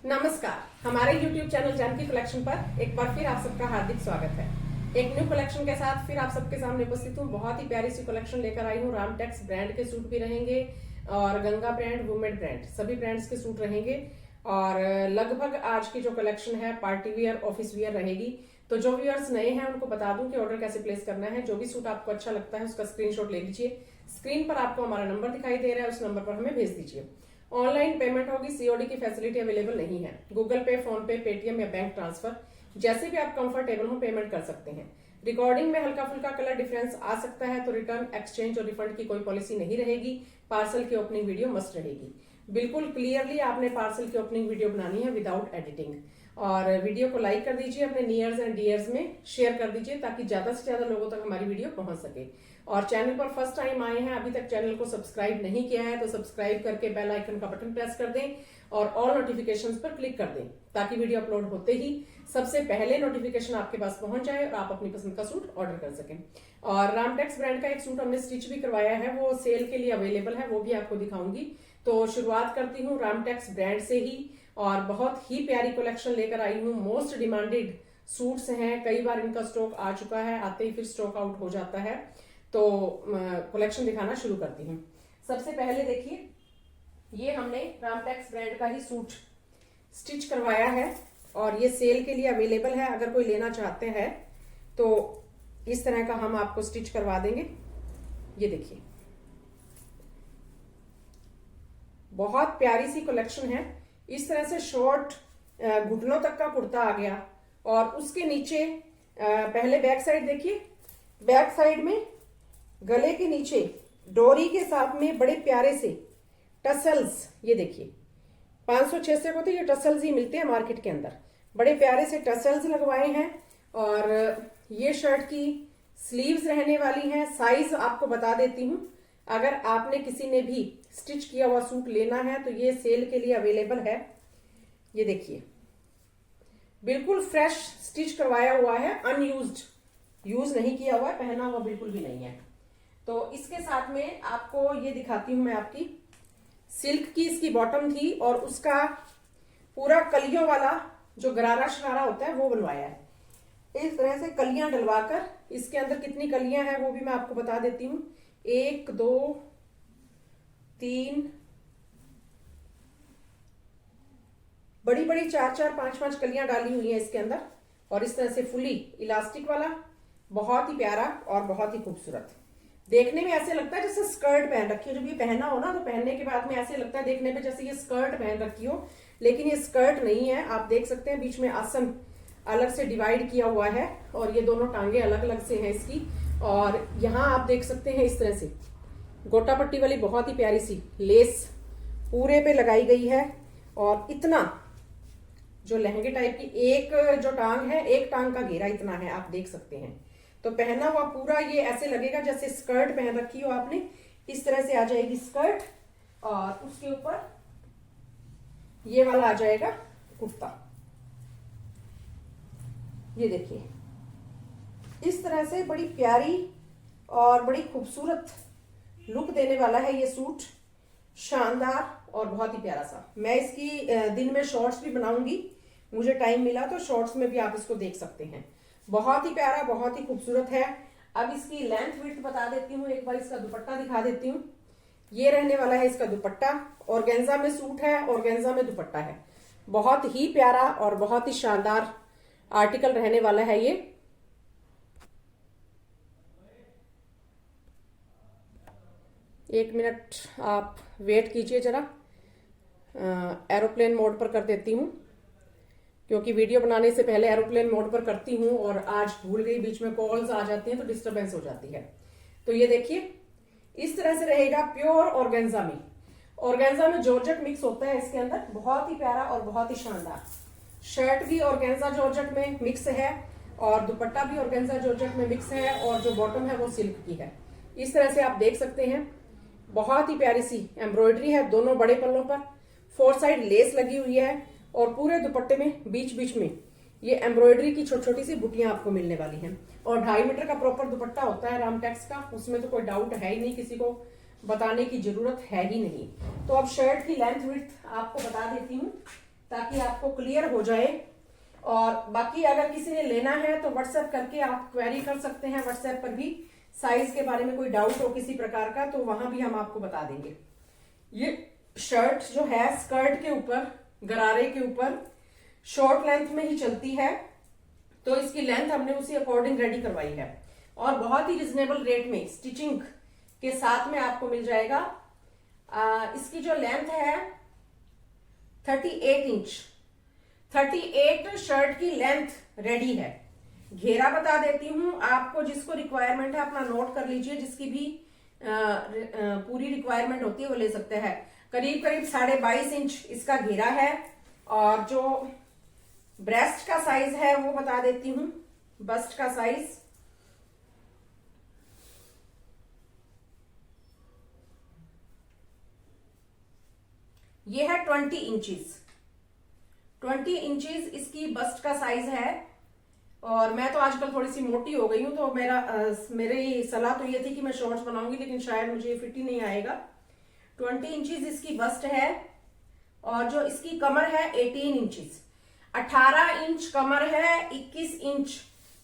नमस्कार, हमारे YouTube channel Janaki collection पर एक बार फिर आप सबका हार्दिक स्वागत है। एक न्यू कलेक्शन के साथ फिर आप सबके सामने उपस्थित हूँ। बहुत ही प्यारी सी कलेक्शन लेकर आई हूँ। रामटेक्स ब्रांड के सूट भी रहेंगे और गंगा ब्रांड, वुमेड ब्रांड, सभी ब्रांड्स के सूट रहेंगे। और लगभग आज की जो कलेक्शन है पार्टी वियर, ऑफिस वियर रहेगी। तो जो व्यूअर्स नए हैं उनको बता दूं कि ऑर्डर कैसे प्लेस करना है। जो भी सूट आपको अच्छा लगता है उसका स्क्रीनशॉट ले लीजिए। स्क्रीन पर आपको हमारा नंबर दिखाई दे रहा है, उस नंबर पर हमें भेज दीजिए। ऑनलाइन पेमेंट होगी, सीओडी की फैसिलिटी अवेलेबल नहीं है। गूगल पे, फोन पे, पेटीएम या बैंक ट्रांसफर, जैसे भी आप कंफर्टेबल हो पेमेंट कर सकते हैं। रिकॉर्डिंग में हल्का फुल्का कलर डिफरेंस आ सकता है तो रिटर्न, एक्सचेंज और रिफंड की कोई पॉलिसी नहीं रहेगी। पार्सल की ओपनिंग वीडियो मस्ट रहेगी। बिल्कुल क्लियरली आपने पार्सल की ओपनिंग वीडियो बनानी है विदाउट एडिटिंग। और वीडियो को लाइक कर दीजिए, अपने नियर्स एंड डियर्स में शेयर कर दीजिए ताकि ज्यादा से ज्यादा लोगों तक हमारी वीडियो पहुंच सके। और चैनल पर फर्स्ट टाइम आए हैं, अभी तक चैनल को सब्सक्राइब नहीं किया है तो सब्सक्राइब करके बेल आइकन का बटन प्रेस कर दें और ऑल नोटिफिकेशंस पर क्लिक कर दें ताकि वीडियो अपलोड होते ही सबसे पहले नोटिफिकेशन आपके पास पहुंच जाए और आप अपनी पसंद का सूट ऑर्डर कर सकें। और रामटेक्स ब्रांड का एक सूट हमने स्टिच भी करवाया है, वो सेल के लिए अवेलेबल है, वो भी आपको दिखाऊंगी। तो शुरुआत करती हूँ रामटेक्स ब्रांड से ही। और बहुत ही प्यारी कलेक्शन लेकर आई हूँ। मोस्ट डिमांडेड सूट्स हैं, कई बार इनका स्टॉक आ चुका है, आते ही फिर स्टॉक आउट हो जाता है। तो कलेक्शन दिखाना शुरू करती हूँ। सबसे पहले देखिए, ये हमने रामटेक्स ब्रांड का ही सूट स्टिच करवाया है और ये सेल के लिए अवेलेबल है। अगर कोई लेना चाहते हैं तो इस तरह का हम आपको स्टिच करवा देंगे। ये देखिए, बहुत प्यारी सी कलेक्शन है। इस तरह से शॉर्ट घुटनों तक का कुर्ता आ गया और उसके नीचे पहले बैक साइड देखिए, बैक साइड में गले के नीचे डोरी के साथ में बड़े प्यारे से टसल्स, ये देखिए 500-600 को तो ये टसल्स ही मिलते हैं मार्केट के अंदर। बड़े प्यारे से टसल्स लगवाए हैं और ये शर्ट की स्लीव्स रहने वाली हैं। साइज आपको बता देती हूँ, अगर आपने किसी ने भी स्टिच किया हुआ सूट लेना है तो ये सेल के लिए अवेलेबल है। ये देखिए, बिल्कुल फ्रेश स्टिच करवाया हुआ है, अनयूज्ड, यूज नहीं किया हुआ है, पहना हुआ बिल्कुल भी नहीं है। तो इसके साथ में आपको ये दिखाती हूं मैं, आपकी सिल्क की इसकी बॉटम थी और उसका पूरा कलियों वाला जो गरारा शरारा होता है वो बनवाया है। इस तरह से कलियां डलवाकर, इसके अंदर कितनी कलियां हैं वो भी मैं आपको बता देती हूँ। 1 2 3 बड़ी बड़ी 4-4 5-5 कलियां डाली हुई हैं इसके अंदर। और इस तरह से फुली इलास्टिक वाला, बहुत ही प्यारा और बहुत ही खूबसूरत। देखने में ऐसे लगता है जैसे स्कर्ट पहन रखी हो। जब ये पहना हो ना तो पहनने के बाद में ऐसे लगता है देखने में जैसे ये स्कर्ट पहन रखी हो, लेकिन ये स्कर्ट नहीं है। आप देख सकते हैं बीच में आसन अलग से डिवाइड किया हुआ है और ये दोनों टांगे अलग अलग से हैं इसकी। और यहाँ आप देख सकते हैं इस तरह से गोटा पट्टी वाली बहुत ही प्यारी सी लेस पूरे पे लगाई गई है। और इतना जो लहंगे टाइप की एक जो टांग है, एक टांग का घेरा इतना है, आप देख सकते हैं। तो पहना हुआ पूरा ये ऐसे लगेगा जैसे स्कर्ट पहन रखी हो आपने। इस तरह से आ जाएगी स्कर्ट और उसके ऊपर ये वाला आ जाएगा कुर्ता। ये देखिए, इस तरह से बड़ी प्यारी और बड़ी खूबसूरत लुक देने वाला है ये सूट, शानदार और बहुत ही प्यारा सा। मैं इसकी दिन में शॉर्ट्स भी बनाऊंगी, मुझे टाइम मिला तो शॉर्ट्स में भी आप इसको देख सकते हैं। बहुत ही प्यारा, बहुत ही खूबसूरत है। अब इसकी लेंथ विड्थ बता देती हूँ, एक बार इसका दुपट्टा दिखा देती हूँ। ये रहने वाला है इसका दुपट्टा। ऑर्गेन्जा में सूट है, ऑर्गेन्जा में दुपट्टा है। बहुत ही प्यारा और बहुत ही शानदार आर्टिकल रहने वाला है ये। एक मिनट आप वेट कीजिए जरा, एरोप्लेन मोड पर कर देती हूँ क्योंकि वीडियो बनाने से पहले एरोप्लेन मोड पर करती हूँ और आज भूल गई, बीच में कॉल्स आ जाती हैं तो डिस्टरबेंस हो जाती है। तो ये देखिए, इस तरह से रहेगा प्योर ऑर्गेन्जा में। ऑर्गेन्जा में जॉर्जेट मिक्स होता है इसके अंदर, बहुत ही प्यारा और बहुत ही शानदार। शर्ट भी ऑर्गेन्जा जॉर्जेट में मिक्स है और दुपट्टा भी ऑर्गेन्जा जॉर्जेट में मिक्स है और जो बॉटम है वो सिल्क की है। इस तरह से आप देख सकते हैं, बहुत ही प्यारी सी एम्ब्रॉयडरी है दोनों बड़े पल्लों पर। 4 साइड लेस लगी हुई है और पूरे दुपट्टे में बीच बीच में ये एम्ब्रॉयडरी की छोटी छोटी सी बुटियां आपको मिलने वाली हैं। और 2.5 मीटर का प्रॉपर दुपट्टा होता है रामटेक्स का, उसमें तो कोई डाउट है ही नहीं, किसी को बताने की जरूरत है ही नहीं। तो अब शर्ट की लेंथ विड्थ आपको बता देती हूँ। ताकि आपको क्लियर हो जाए। और बाकी अगर किसी ने लेना है तो व्हाट्सएप करके आप क्वेरी कर सकते हैं, व्हाट्सएप पर भी साइज के बारे में कोई डाउट हो किसी प्रकार का तो वहां भी हम आपको बता देंगे। ये शर्ट जो है स्कर्ट के ऊपर, गरारे के ऊपर शॉर्ट लेंथ में ही चलती है, तो इसकी लेंथ हमने उसी अकॉर्डिंग रेडी करवाई है और बहुत ही रिजनेबल रेट में स्टिचिंग के साथ में आपको मिल जाएगा। इसकी जो लेंथ है 38 इंच, 38 शर्ट की लेंथ रेडी है। घेरा बता देती हूं आपको, जिसको रिक्वायरमेंट है अपना नोट कर लीजिए, जिसकी भी पूरी रिक्वायरमेंट होती है वो ले सकते हैं। करीब करीब 22.5 इंच इसका घेरा है और जो ब्रेस्ट का साइज है वो बता देती हूं, बस्ट का साइज ये है 20 इंचेस। 20 इंचेस इसकी बस्ट का साइज है। और मैं तो आजकल थोड़ी सी मोटी हो गई हूं तो मेरी सलाह तो ये थी कि मैं शॉर्ट्स बनाऊंगी, लेकिन शायद मुझे फिट ही नहीं आएगा। 20 इंचेस इसकी बस्ट है और जो इसकी कमर है 18 इंचेस। 18 इंच कमर है, 21 इंच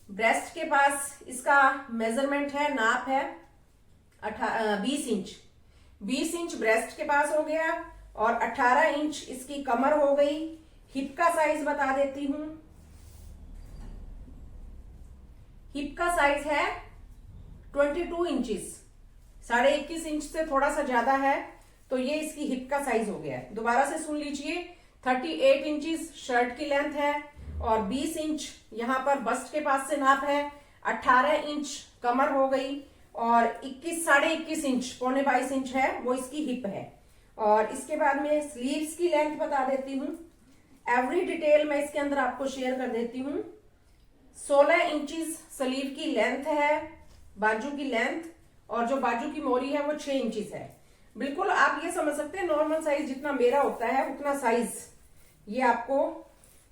ब्रेस्ट के पास इसका मेजरमेंट है, नाप है 20 इंच। 20 इंच ब्रेस्ट के पास हो गया और 18 इंच इसकी कमर हो गई। हिप का साइज बता देती हूं, हिप का साइज है 22 इंचेस, 21.5 इंच से थोड़ा सा ज्यादा है, तो ये इसकी हिप का साइज हो गया है। दोबारा से सुन लीजिए, 38 इंचेस शर्ट की लेंथ है और 20 इंच यहां पर बस्ट के पास से नाप है, 18 इंच कमर हो गई और 21.5 इंच, पौने 22 इंच है वो इसकी हिप है। और इसके बाद में स्लीव्स की लेंथ बता देती हूं, एवरी डिटेल मैं इसके अंदर आपको शेयर कर देती हूं। 16 इंचेस स्लीव की लेंथ है, बाजू की लेंथ, और जो बाजू की मोरी है वो 6 इंचेस है। बिल्कुल आप ये समझ सकते हैं नॉर्मल साइज जितना मेरा होता है उतना साइज ये आपको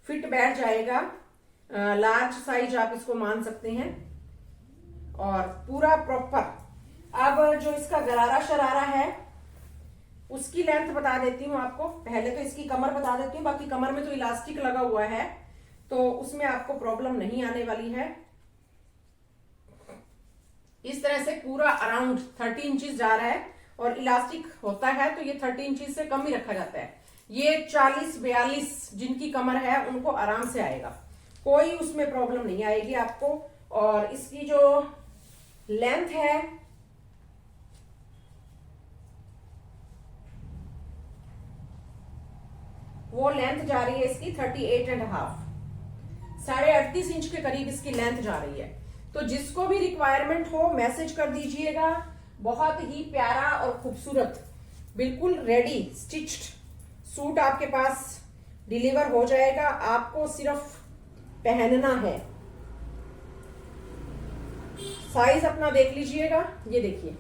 फिट बैठ जाएगा। लार्ज साइज आप इसको मान सकते हैं और पूरा प्रॉपर। अब जो इसका गरारा शरारा है उसकी लेंथ बता देती हूँ आपको। पहले तो इसकी कमर बता देती हूँ, बाकी कमर में तो इलास्टिक लगा हुआ है तो उसमें आपको प्रॉब्लम नहीं आने वाली है। इस तरह से पूरा अराउंड 30 इंचेस जा रहा है और इलास्टिक होता है तो ये 30 इंचेस से कम ही रखा जाता है। ये 40-42 जिनकी कमर है उनको आराम से आएगा, कोई उसमें प्रॉब्लम नहीं आएगी आपको। और इसकी जो लेंथ है वो लेंथ जा रही है इसकी 38.5, 38.5 इंच के करीब इसकी लेंथ जा रही है। तो जिसको भी रिक्वायरमेंट हो मैसेज कर दीजिएगा। बहुत ही प्यारा और खूबसूरत बिल्कुल रेडी स्टिच्ड सूट आपके पास डिलीवर हो जाएगा, आपको सिर्फ पहनना है। साइज अपना देख लीजिएगा, ये देखिए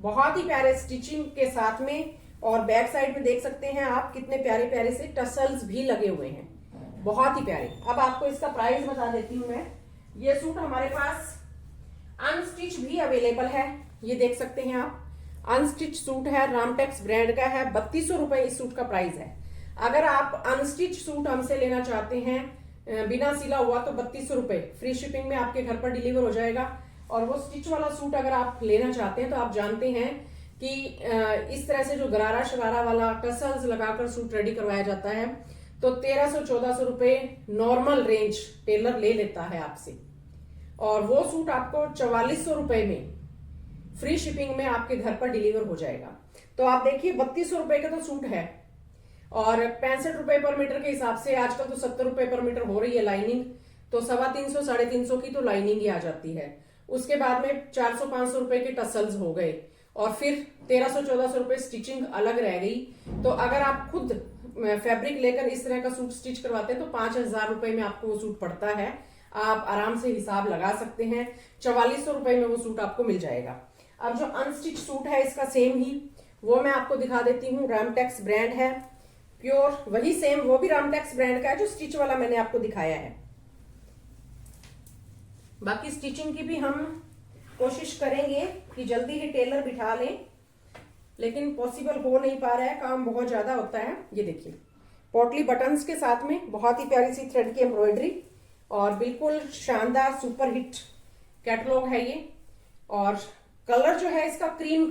बहुत ही प्यारे स्टिचिंग के साथ में। और बैक साइड में देख सकते हैं आप कितने प्यारे प्यारे से टसल्स भी लगे हुए हैं, बहुत ही प्यारे। अब आपको इसका प्राइस बता देती हूं मैं। ये सूट हमारे पास अनस्टिच भी अवेलेबल है, ये देख सकते हैं आप। अनस्टिच सूट है, रामटेक्स ब्रांड का है, 3200 रुपए इस सूट का प्राइस है। अगर आप अनस्टिच सूट हमसे लेना चाहते हैं बिना सिला हुआ तो 3200 रुपए फ्री शिपिंग में आपके घर पर डिलीवर हो जाएगा। और वो स्टिच वाला सूट अगर आप लेना चाहते हैं तो आप जानते हैं कि इस तरह से जो गरारा शरारा वाला टसल्स लगाकर सूट रेडी करवाया जाता है तो 1300-1400 रुपए नॉर्मल रेंज टेलर ले लेता है आपसे, और वो सूट आपको 4400 रुपए में फ्री शिपिंग में आपके घर पर डिलीवर हो जाएगा। तो आप देखिए 3200 रुपए का तो सूट है और 65 रुपए पर मीटर के हिसाब से आजकल तो 70 रुपए पर मीटर हो रही है लाइनिंग, तो 350-350 की तो लाइनिंग ही आ जाती है। उसके बाद में 400-500 रुपए के टसल्स हो गए और फिर 1300-1400 रुपए स्टिचिंग अलग रह गई। तो अगर आप खुद फैब्रिक लेकर इस तरह का सूट स्टिच करवाते हैं तो 5000 रुपए में आपको वो सूट पड़ता है। आप आराम से हिसाब लगा सकते हैं, 4400 रुपए में वो सूट आपको मिल जाएगा। अब जो अनस्टिच सूट है इसका सेम ही वो मैं आपको दिखा देती हूँ। रामटेक्स ब्रांड है, प्योर वही सेम, वो भी रामटेक्स ब्रांड का है जो स्टिच वाला मैंने आपको दिखाया है। बाकी स्टिचिंग की भी हम कोशिश करेंगे कि जल्दी ही टेलर बिठा लें, लेकिन पॉसिबल हो नहीं पा रहा है, काम बहुत ज्यादा होता है। ये देखिए पोटली बटन्स के साथ में बहुत ही प्यारी सी थ्रेड की एम्ब्रॉयडरी और बिल्कुल शानदार सुपर हिट कैटलॉग है ये। और कलर जो है इसका क्रीम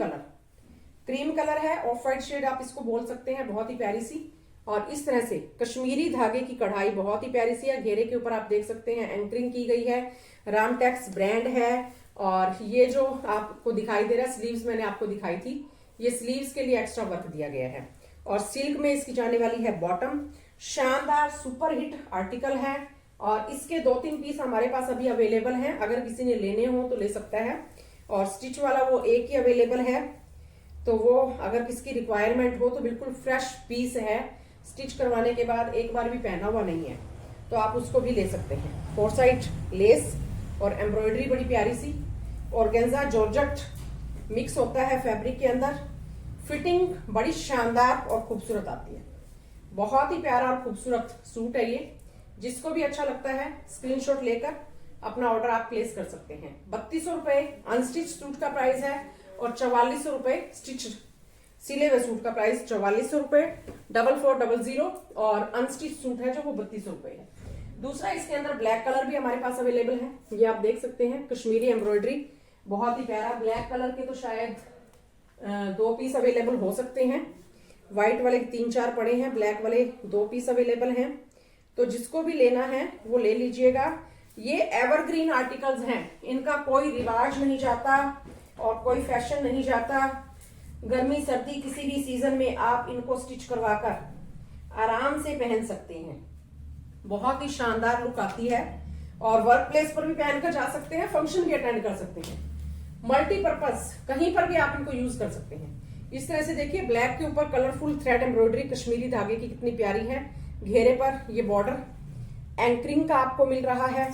कलर है, ऑफ वाइट शेड आप इसको बोल सकते हैं, बहुत ही प्यारी सी। और इस तरह से कश्मीरी धागे की कढ़ाई बहुत ही प्यारी सी है। घेरे के ऊपर आप देख सकते हैं एंकरिंग की गई है, रामटेक्स ब्रांड है। और ये जो आपको दिखाई दे रहा है स्लीव्स मैंने आपको दिखाई थी, ये स्लीव्स के लिए एक्स्ट्रा वर्क दिया गया है। और सिल्क में इसकी जाने वाली है बॉटम, शानदार सुपर हिट आर्टिकल है। और इसके 2-3 पीस हमारे पास अभी अवेलेबल हैं, अगर किसी ने लेने हो तो ले सकता है। और स्टिच वाला वो एक ही अवेलेबल है, तो वो अगर किसकी रिक्वायरमेंट हो तो बिल्कुल फ्रेश पीस है, स्टिच करवाने के बाद एक बार भी पहना हुआ नहीं है, तो आप उसको भी ले सकते हैं। 4 साइड लेस और एम्ब्रॉयडरी बड़ी प्यारी सी, ऑर्गेन्जा जॉर्जेट मिक्स होता है फैब्रिक के अंदर। फिटिंग बड़ी शानदार और खूबसूरत आती है, बहुत ही प्यारा और खूबसूरत सूट है ये। जिसको भी अच्छा लगता है स्क्रीनशॉट लेकर अपना ऑर्डर आप प्लेस कर सकते हैं। 3200 रुपए अनस्टिच सूट का प्राइस है और 4400 रुपए स्टिच सिले हुए सूट का प्राइस 4400 रुपए, 4400 और अनस्टिच सूट है जो वो 3200 रुपए है। दूसरा इसके अंदर ब्लैक कलर भी हमारे पास अवेलेबल है, ये आप देख सकते हैं कश्मीरी एम्ब्रॉयडरी बहुत ही प्यारा। ब्लैक कलर के तो शायद 2 पीस अवेलेबल हो सकते हैं, व्हाइट वाले 3-4 पड़े हैं, ब्लैक वाले 2 पीस अवेलेबल हैं। तो जिसको भी लेना है वो ले लीजिएगा। ये एवरग्रीन आर्टिकल्स हैं, इनका कोई रिवाज नहीं जाता और कोई फैशन नहीं जाता। गर्मी सर्दी किसी भी सीजन में आप इनको स्टिच करवाकर आराम से पहन सकते हैं, बहुत ही शानदार लुक आती है। और वर्क प्लेस पर भी पहनकर जा सकते हैं, फंक्शन भी अटेंड कर सकते हैं, मल्टीपर्पज कहीं पर भी आप इनको यूज कर सकते हैं। इस तरह से देखिए ब्लैक के ऊपर कलरफुल थ्रेड एम्ब्रॉयडरी कश्मीरी धागे की कितनी प्यारी है। घेरे पर ये बॉर्डर एंकरिंग का आपको मिल रहा है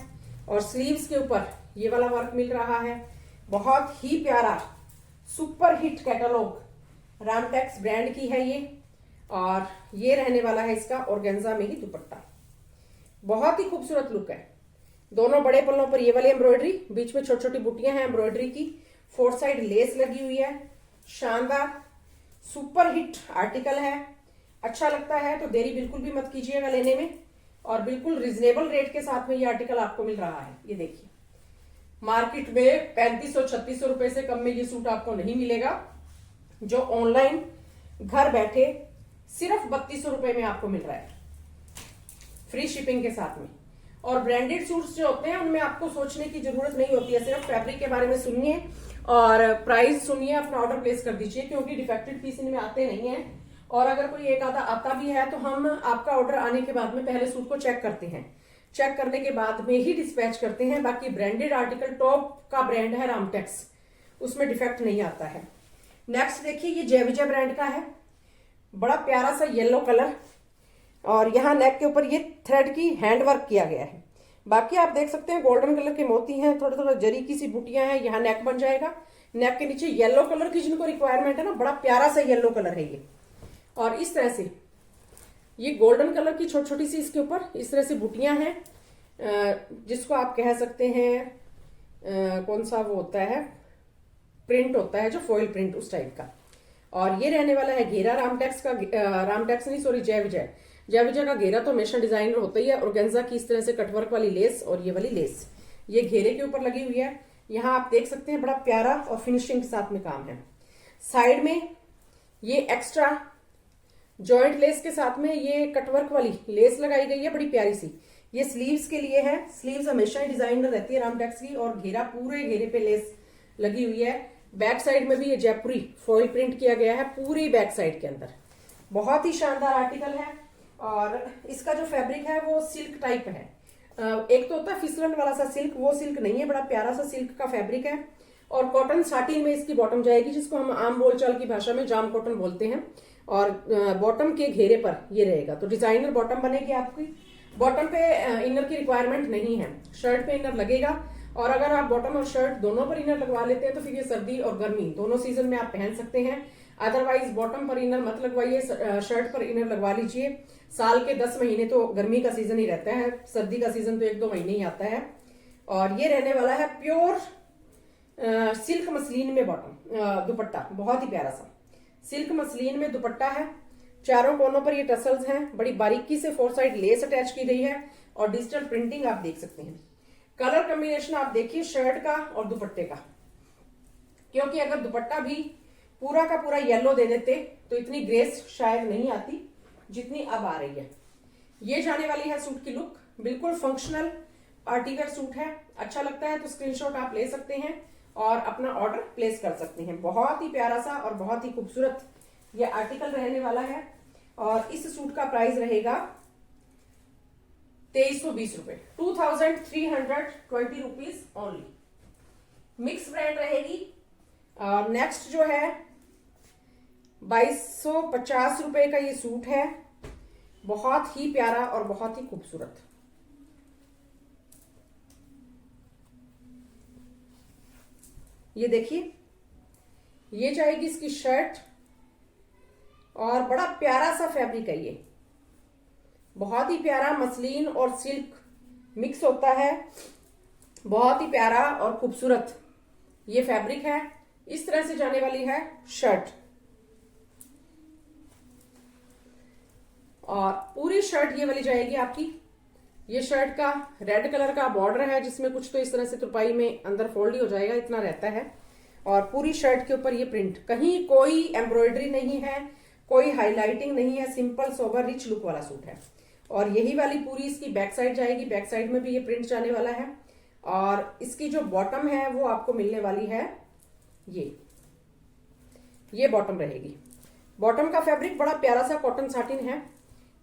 और स्लीव्स के ऊपर ये वाला वर्क मिल रहा है। बहुत ही प्यारा super hit catalogue Ramtex brand की है ये। और ये रहने वाला है इसका ऑर्गेन्जा में ही दुपट्टा, बहुत ही खूबसूरत लुक है। दोनों बड़े पल्लों पर ये वाली एम्ब्रॉयडरी, बीच में छोटी छोटी बुटियां हैं एम्ब्रॉयडरी की, 4 साइड लेस लगी हुई है, शानदार सुपर हिट आर्टिकल है। अच्छा लगता है तो देरी बिल्कुल भी मत कीजिएगा लेने में, और बिल्कुल रिजनेबल रेट के साथ में ये आर्टिकल आपको मिल रहा है। ये देखिए मार्केट में 3500-3600 रुपए से कम में ये सूट आपको नहीं मिलेगा, जो ऑनलाइन घर बैठे सिर्फ 3200 रुपए में आपको मिल रहा है, फ्री शिपिंग के साथ में। और ब्रांडेड सूट्स जो होते हैं उनमें आपको सोचने की जरूरत नहीं होती है, सिर्फ फैब्रिक के बारे में सुनिए और प्राइस सुनिए, अपना ऑर्डर प्लेस कर दीजिए, क्योंकि डिफेक्टेड पीस इनमें आते नहीं है। और अगर कोई एक आधा आता भी है तो हम आपका ऑर्डर आने के बाद में पहले सूट को चेक करते हैं, चेक करने के बाद में ही डिस्पैच करते हैं। बाकी ब्रांडेड आर्टिकल टॉप का ब्रांड है रामटेक्स, उसमें डिफेक्ट नहीं आता है। नेक्स्ट देखिए ये जय विजय ब्रांड का है, बड़ा प्यारा सा येलो कलर और यहाँ नेक के ऊपर ये थ्रेड की हैंड वर्क किया गया है। बाकी आप देख सकते हैं गोल्डन कलर के मोती हैं, थोड़ा थोड़ा जरी की सी बुटियां हैं, यहाँ नेक बन जाएगा। नेक के नीचे येलो कलर की जिनको रिक्वायरमेंट है ना, बड़ा प्यारा सा येलो कलर है ये। और इस तरह से ये गोल्डन कलर की छोटी छोटी सी इसके ऊपर इस तरह से बुटियां हैं, जिसको आप कह सकते हैं कौन सा वो होता है, प्रिंट होता है जो फॉइल प्रिंट उस टाइप का। और ये रहने वाला है घेरा रामटेक्स का, रामटेक्स नहीं सॉरी जय विजय। जय विजय का घेरा तो हमेशा डिजाइनर होता ही है। ऑर्गेन्जा की इस तरह से कटवर्क वाली लेस और ये वाली लेस ये घेरे के ऊपर लगी हुई है। यहाँ आप देख सकते हैं बड़ा प्यारा और फिनिशिंग के साथ में काम है। साइड में ये एक्स्ट्रा जॉइंट लेस के साथ में ये कटवर्क वाली लेस लगाई गई है, बड़ी प्यारी सी। ये स्लीव्स के लिए है, स्लीव्स हमेशा ही डिजाइनर रहती है रामटेक्स की। और घेरा पूरे घेरे पे लेस लगी हुई है। बैक साइड में भी ये जयपुरी फॉइल प्रिंट किया गया है पूरी बैक साइड के अंदर, बहुत ही शानदार आर्टिकल है। और इसका जो फैब्रिक है वो सिल्क टाइप है, एक तो होता है फिसलन वाला सा सिल्क, वो सिल्क नहीं है, बड़ा प्यारा सा सिल्क का फैब्रिक है। और कॉटन साटिन में इसकी बॉटम जाएगी, जिसको हम आम बोलचाल की भाषा में जाम कॉटन बोलते हैं। और बॉटम के घेरे पर ये रहेगा, तो डिजाइनर बॉटम बनेगी आपकी। बॉटम पे इनर की रिक्वायरमेंट नहीं है, शर्ट पे इनर लगेगा। और अगर आप बॉटम और शर्ट दोनों पर इनर लगवा लेते हैं तो फिर ये सर्दी और गर्मी दोनों सीजन में आप पहन सकते हैं। अदरवाइज बॉटम पर इनर मत लगवाइए, शर्ट पर इनर लगवा लीजिए। साल के 10 महीने तो गर्मी का सीजन ही रहता है, सर्दी का सीजन तो 1-2 महीने ही आता है। और ये रहने वाला है प्योर सिल्क मसलिन में बॉटम दुपट्टा, बहुत ही प्यारा सा सिल्क मसलिन में दुपट्टा है, चारों कोनों पर ये टसल्स हैं, बड़ी बारीकी से 4 साइड लेस अटैच की गई है और डिजिटल प्रिंटिंग आप देख सकते हैं। कलर कॉम्बिनेशन आप देखिए शर्ट का और दुपट्टे का, क्योंकि अगर दुपट्टा भी पूरा का पूरा येलो दे देते तो इतनी ग्रेस शायद नहीं आती जितनी अब आ रही है। ये जाने वाली है सूट की लुक, बिल्कुल फंक्शनल पार्टीवेयर सूट है। अच्छा लगता है तो स्क्रीनशॉट आप ले सकते हैं और अपना ऑर्डर प्लेस कर सकते हैं। बहुत ही प्यारा सा और बहुत ही खूबसूरत ये आर्टिकल रहने वाला है और इस सूट का प्राइस रहेगा 2320 रुपए, 2320 रुपीज ओनली। मिक्स ब्रांड रहेगी। नेक्स्ट जो है 2250 रुपए का ये सूट है, बहुत ही प्यारा और बहुत ही खूबसूरत। ये देखिए, ये जाएगी इसकी शर्ट और बड़ा प्यारा सा फैब्रिक है ये, बहुत ही प्यारा मसलिन और सिल्क मिक्स होता है, बहुत ही प्यारा और खूबसूरत ये फैब्रिक है। इस तरह से जाने वाली है शर्ट और पूरी शर्ट ये वाली जाएगी आपकी। ये शर्ट का रेड कलर का बॉर्डर है जिसमें कुछ तो इस तरह से तुरपाई में अंदर फोल्ड ही हो जाएगा, इतना रहता है। और पूरी शर्ट के ऊपर ये प्रिंट, कहीं कोई एम्ब्रॉयडरी नहीं है, कोई हाईलाइटिंग नहीं है, सिंपल सोबर रिच लुक वाला सूट है। और यही वाली पूरी इसकी बैक साइड जाएगी, बैक साइड में भी ये प्रिंट जाने वाला है। और इसकी जो बॉटम है वो आपको मिलने वाली है ये बॉटम रहेगी। बॉटम का फैब्रिक बड़ा प्यारा सा कॉटन साटिन है।